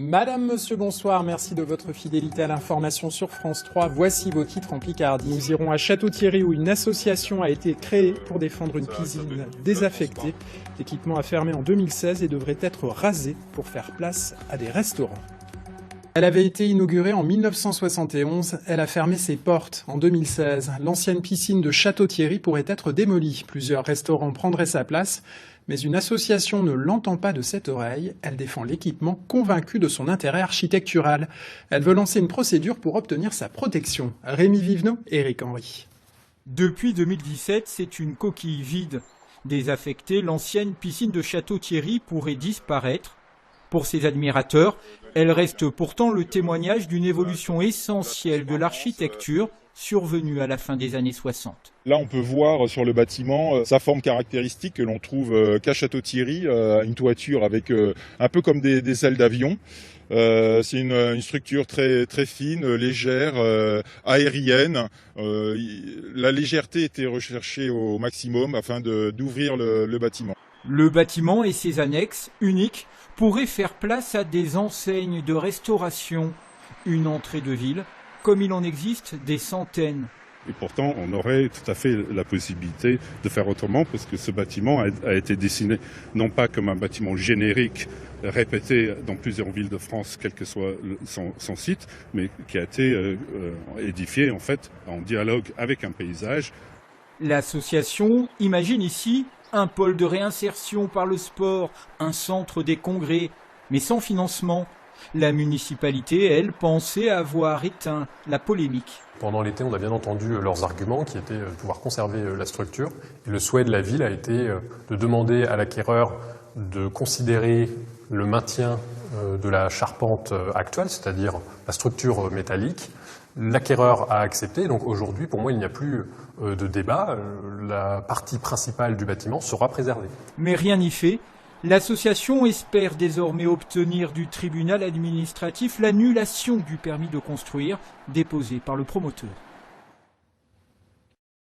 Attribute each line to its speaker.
Speaker 1: Madame, monsieur, bonsoir, merci de votre fidélité à l'information sur France 3. Voici vos titres en Picardie. Nous irons à Château-Thierry où une association a été créée pour défendre une piscine désaffectée. L'équipement a fermé en 2016 et devrait être rasé pour faire place à des restaurants. Elle avait été inaugurée en 1971, elle a fermé ses portes en 2016. L'ancienne piscine de Château-Thierry pourrait être démolie. Plusieurs restaurants prendraient sa place, mais une association ne l'entend pas de cette oreille. Elle défend l'équipement, convaincue de son intérêt architectural. Elle veut lancer une procédure pour obtenir sa protection. Rémi Vivenot, Éric Henry.
Speaker 2: Depuis 2017, c'est une coquille vide. Désaffectée, l'ancienne piscine de Château-Thierry pourrait disparaître. Pour ses admirateurs, elle reste pourtant le témoignage d'une évolution essentielle de l'architecture survenue à la fin des années 60.
Speaker 3: Là, on peut voir sur le bâtiment sa forme caractéristique que l'on trouve qu'à Château-Thierry, une toiture avec un peu comme des ailes d'avion. C'est une structure très fine, légère, aérienne. La légèreté était recherchée au maximum afin d'ouvrir le bâtiment.
Speaker 2: Le bâtiment et ses annexes, uniques, pourraient faire place à des enseignes de restauration. Une entrée de ville, comme il en existe des centaines.
Speaker 4: Et pourtant, on aurait tout à fait la possibilité de faire autrement parce que ce bâtiment a été dessiné non pas comme un bâtiment générique répété dans plusieurs villes de France, quel que soit son site, mais qui a été édifié en fait en dialogue avec un paysage.
Speaker 2: L'association imagine ici un pôle de réinsertion par le sport, un centre des congrès, mais sans financement. La municipalité, elle, pensait avoir éteint la polémique.
Speaker 5: Pendant l'été, on a bien entendu leurs arguments qui étaient de pouvoir conserver la structure. Et le souhait de la ville a été de demander à l'acquéreur de considérer le maintien de la charpente actuelle, c'est-à-dire la structure métallique. L'acquéreur a accepté, donc aujourd'hui, pour moi, il n'y a plus de débat. La partie principale du bâtiment sera préservée.
Speaker 2: Mais rien n'y fait. L'association espère désormais obtenir du tribunal administratif l'annulation du permis de construire déposé par le promoteur.